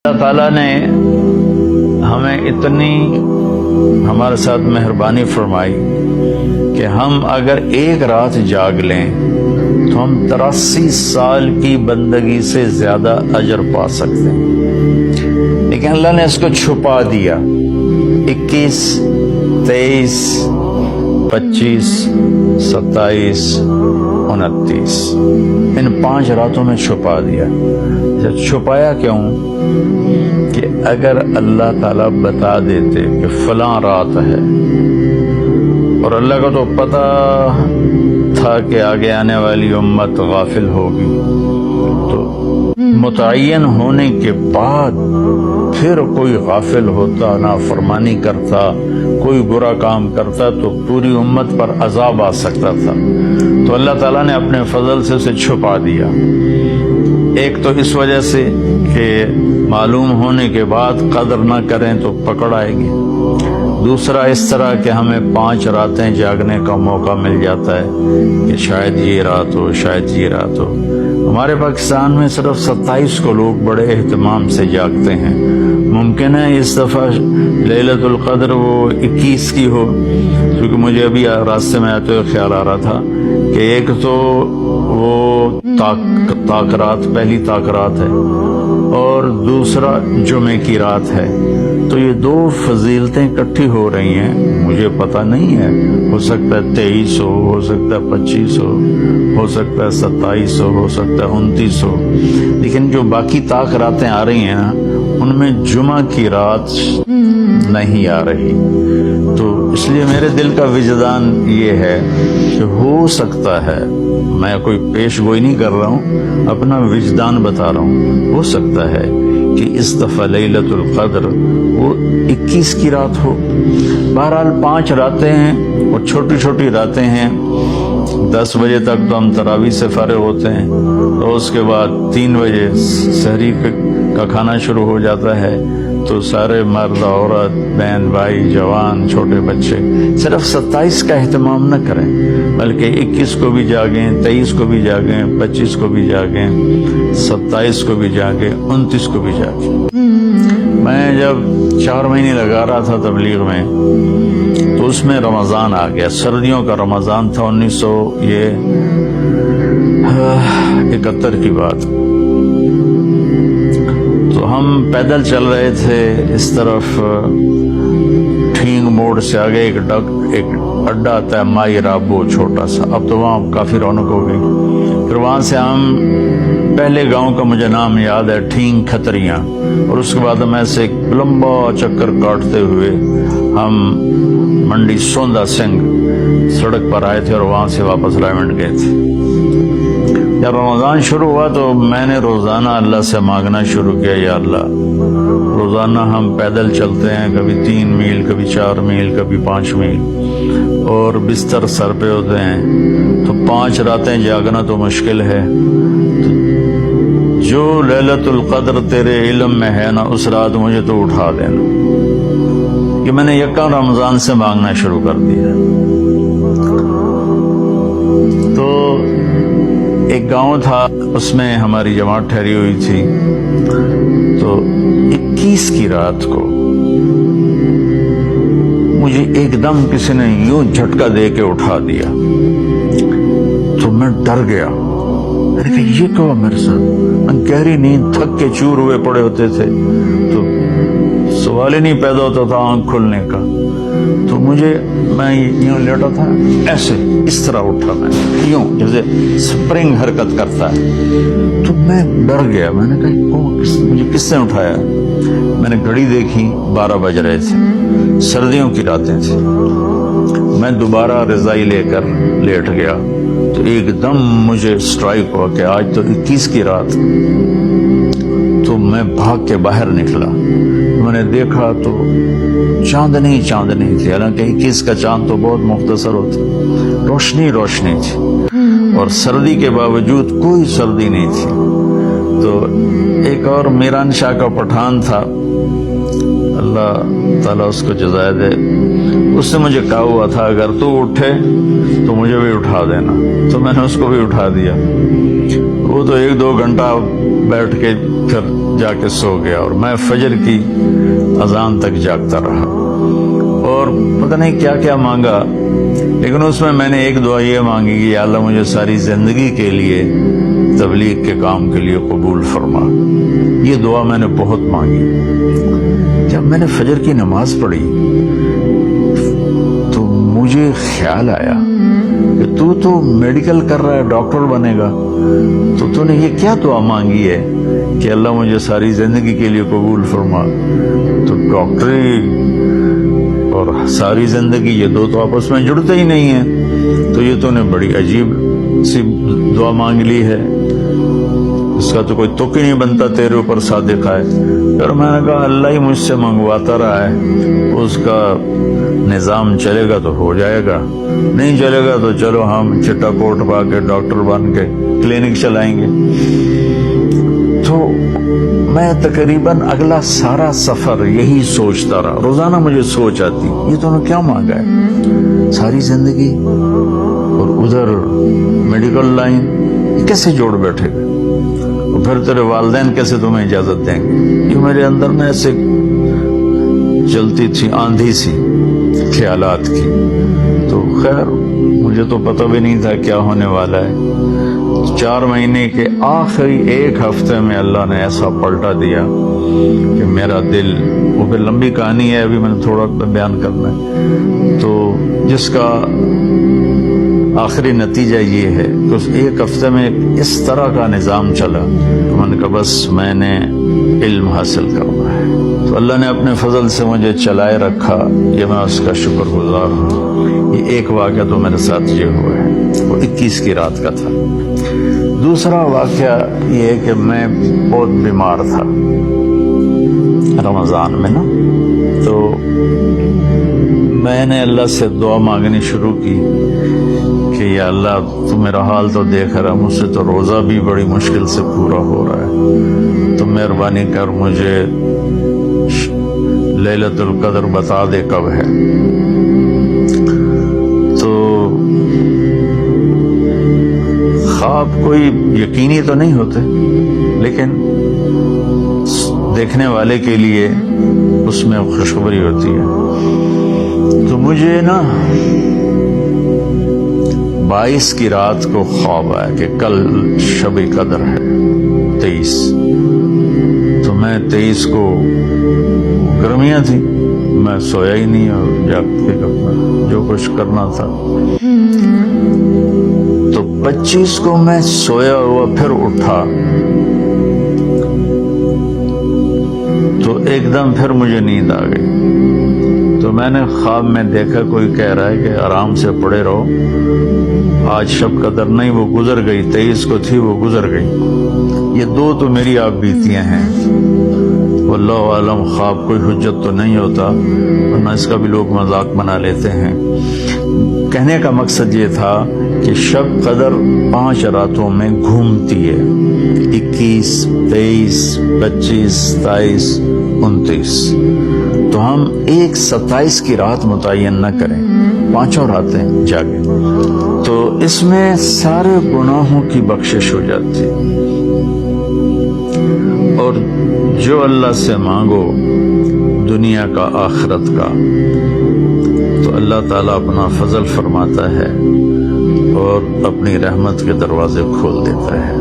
اللہ تعالیٰ نے ہمیں اتنی ہمارے ساتھ مہربانی فرمائی کہ ہم اگر ایک رات جاگ لیں تو ہم 83 سال کی بندگی سے زیادہ اجر پا سکتے ہیں، لیکن اللہ نے اس کو چھپا دیا۔ 21، 23، 25، 27، 29 ان 5 راتوں میں چھپا دیا۔ چھپایا کیوں؟ کہ اگر اللہ تعالیٰ بتا دیتے کہ فلاں رات ہے، اور اللہ کو تو پتہ تھا کہ آگے آنے والی امت غافل ہوگی، تو متعین ہونے کے بعد پھر کوئی غافل ہوتا، نافرمانی کرتا، کوئی برا کام کرتا تو پوری امت پر عذاب آ سکتا تھا۔ تو اللہ تعالیٰ نے اپنے فضل سے اسے چھپا دیا۔ ایک تو اس وجہ سے کہ معلوم ہونے کے بعد قدر نہ کریں تو پکڑ آئے گی، دوسرا اس طرح کہ ہمیں 5 راتیں جاگنے کا موقع مل جاتا ہے کہ شاید یہ رات ہو، شاید یہ رات ہو۔ ہمارے پاکستان میں صرف 27 کو لوگ بڑے اہتمام سے جاگتے ہیں۔ ممکن ہے اس دفعہ لیلۃ القدر وہ 21 کی ہو، کیونکہ مجھے ابھی راستے میں آتے ہوئے خیال آ رہا تھا کہ ایک تو وہ تاک پہلی تاک رات ہے اور دوسرا جمعے کی رات ہے، تو یہ 2 فضیلتیں اکٹھی ہو رہی ہیں۔ مجھے پتہ نہیں ہے، ہو سکتا ہے 23 ہو سکتا ہے 25 ہو سکتا ہے 27 ہو سکتا ہے 29 ہو، لیکن جو باقی تاک راتیں آ رہی ہیں ان میں جمعہ کی رات نہیں آ رہی۔ تو اس لیے میرے دل کا وجدان یہ ہے کہ ہو سکتا ہے، میں کوئی پیش گوئی نہیں کر رہا ہوں، اپنا وجدان بتا رہا ہوں، ہو سکتا ہے کہ اس دفعہ لیلۃ القدر وہ 21 کی رات ہو۔ بہرحال 5 راتیں ہیں اور چھوٹی چھوٹی راتیں ہیں۔ 10 بجے تک تو ہم تراویح سے فارغ ہوتے ہیں، اور اس کے بعد 3 بجے سحری کا کھانا شروع ہو جاتا ہے، تو سارے مرد، عورت، بہن بھائی، جوان، چھوٹے بچے صرف 27 کا اہتمام نہ کریں، بلکہ 21 کو بھی جاگیں، 23 کو بھی جاگیں، 25 کو بھی جاگیں، 27 کو بھی جاگیں، 29 کو بھی جاگیں۔ میں جب 4 مہینے لگا رہا تھا تبلیغ میں تو اس میں رمضان آ گیا، سردیوں کا رمضان تھا، 1971 کی بات۔ تو ہم پیدل چل رہے تھے، اس طرف ٹھینگ موڑ سے آگے ایک اڈا آتا ہے مائی رابو چھوٹا سا، اب تو وہاں کافی رونق ہو گئی۔ پھر وہاں سے ہم پہلے گاؤں کا مجھے نام یاد ہے، ٹھینگ کھتریاں، اور اس کے بعد ہم ایسے ایک لمبا چکر کاٹتے ہوئے ہم منڈی سوندا سنگھ سڑک پر آئے تھے اور وہاں سے واپس رائمنڈ گئے تھے۔ جب رمضان شروع ہوا تو میں نے روزانہ اللہ سے مانگنا شروع کیا، یا اللہ روزانہ ہم پیدل چلتے ہیں، کبھی 3 میل، کبھی 4 میل، کبھی 5 میل، اور بستر سر پہ ہوتے ہیں، تو 5 راتیں جاگنا تو مشکل ہے۔ جو لیلۃ القدر تیرے علم میں ہے نا، اس رات مجھے تو اٹھا دینا۔ کہ میں نے یکم رمضان سے مانگنا شروع کر دیا۔ تو ایک گاؤں تھا، اس میں ہماری جماعت ٹھہری ہوئی تھی، تو 21 کی رات کو مجھے ایک دم کسی نے یوں جھٹکا دے کے اٹھا دیا، تو میں ڈر گیا۔ میں نے کہا یہ کیا ہوا میرے ساتھ؟ گہری نیند، تھک کے چور ہوئے پڑے ہوتے تھے، تو سوال ہی نہیں پیدا ہوتا تھا آنکھ کھلنے کا۔ تو میں یوں لیٹا تھا، ایسے اس طرح اٹھا، میں یوں جیسے سپرنگ حرکت کرتا ہے، تو میں ڈر گیا۔ میں نے کہا مجھے کس نے اٹھایا؟ میں نے گھڑی دیکھی، 12 بج رہے تھے، سردیوں کی راتیں تھیں۔ میں دوبارہ رضائی لے کر لیٹ گیا، تو ایک دم مجھے اسٹرائک ہوا کہ آج تو 21 کی رات۔ تو میں بھاگ کے باہر نکلا، میں نے دیکھا تو چاندنی تھی، حالانکہ 21 کا چاند تو بہت مختصر ہوتا، روشنی تھی، اور سردی کے باوجود کوئی سردی نہیں تھی۔ تو ایک اور میران شاہ کا پٹھان تھا، اللہ تعالیٰ اس کو جزائے دے، اس نے مجھے کہا ہوا تھا اگر تو اٹھے تو مجھے بھی اٹھا دینا، تو میں نے اس کو بھی اٹھا دیا۔ وہ تو 1-2 گھنٹہ بیٹھ کے پھر جا کے سو گیا، اور میں فجر کی اذان تک جاگتا رہا، اور پتہ نہیں کیا کیا مانگا، لیکن اس میں نے ایک دعا یہ مانگی کہ یا اللہ مجھے ساری زندگی کے لیے تبلیغ کے کام کے لیے قبول فرما۔ یہ دعا میں نے بہت مانگی۔ جب میں نے فجر کی نماز پڑھی تو مجھے خیال آیا کہ تو میڈیکل کر رہا ہے، ڈاکٹر بنے گا، تو نے یہ کیا دعا مانگی ہے کہ اللہ مجھے ساری زندگی کے لیے قبول فرما؟ تو ڈاکٹری اور ساری زندگی یہ دو تو آپس میں جڑتے ہی نہیں ہیں، تو یہ تو نے بڑی عجیب سی دعا مانگ لی ہے، اس کا تو کوئی تک ہی نہیں بنتا، تیرے اوپر صادق ہے۔ پھر میں نے کہا اللہ ہی مجھ سے منگواتا رہا ہے، اس کا نظام چلے گا تو ہو جائے گا، نہیں چلے گا تو چلو ہم چٹا کوٹ پا کے ڈاکٹر بن کے کلینک چلائیں گے۔ تو میں تقریباً اگلا سارا سفر یہی سوچتا رہا، روزانہ مجھے سوچ آتی یہ تو نے کیا مانگا ہے، ساری زندگی اور ادھر میڈیکل لائن کیسے جوڑ بیٹھے گا، اور پھر تیرے والدین کیسے تمہیں اجازت دیں گے؟ یہ میرے اندر میں ایسے چلتی تھی آندھی سی خیالات کی۔ تو خیر مجھے تو پتہ بھی نہیں تھا کیا ہونے والا ہے۔ 4 مہینے کے آخری 1 ہفتے میں اللہ نے ایسا پلٹا دیا کہ میرا دل، وہ پھر لمبی کہانی ہے، ابھی میں نے تھوڑا بیان کرنا ہے، تو جس کا آخری نتیجہ یہ ہے کہ اس 1 ہفتے میں اس طرح کا نظام چلا، میں نے کہا بس میں نے علم حاصل کرنا ہے۔ تو اللہ نے اپنے فضل سے مجھے چلائے رکھا، یہ میں اس کا شکر گزار ہوں۔ یہ ایک واقعہ تو میرے ساتھ یہ ہوا ہے، وہ 21 کی رات کا تھا۔ دوسرا واقعہ یہ ہے کہ میں بہت بیمار تھا رمضان میں نا، تو میں نے اللہ سے دعا مانگنی شروع کی کہ یا اللہ تو میرا حال تو دیکھ رہا، مجھ سے تو روزہ بھی بڑی مشکل سے پورا ہو رہا ہے، تو مہربانی کر مجھے لیلۃ القدر بتا دے کب ہے۔ تو خواب کوئی یقینی تو نہیں ہوتے، لیکن دیکھنے والے کے لیے اس میں خوشخبری ہوتی ہے۔ تو مجھے نا 22 کی رات کو خواب آیا کہ کل شب قدر ہے 23، تو میں 23 کو گرمیاں تھی، میں سویا ہی نہیں اور جاگ کے اپنا جو کچھ کرنا تھا۔ تو 25 کو میں سویا ہوا پھر اٹھا، تو ایک دم پھر مجھے نیند آ گئی۔ تو میں نے خواب میں دیکھا کوئی کہہ رہا ہے کہ آرام سے پڑے رہو، آج شب قدر نہیں، وہ گزر گئی، 23 کو تھی وہ گزر گئی۔ یہ 2 تو میری آپ بیتیاں ہیں، واللہ عالم خواب کوئی حجت تو نہیں ہوتا، ورنہ اس کا بھی لوگ مذاق بنا لیتے ہیں۔ کہنے کا مقصد یہ تھا کہ شب قدر 5 راتوں میں گھومتی ہے، 21، 23، 25، 27، 29۔ تو ہم ایک 27 کی رات متعین نہ کریں، 5 راتیں جاگیں، تو اس میں سارے گناہوں کی بخشش ہو جاتی، اور جو اللہ سے مانگو دنیا کا آخرت کا، تو اللہ تعالیٰ اپنا فضل فرماتا ہے اور اپنی رحمت کے دروازے کھول دیتا ہے۔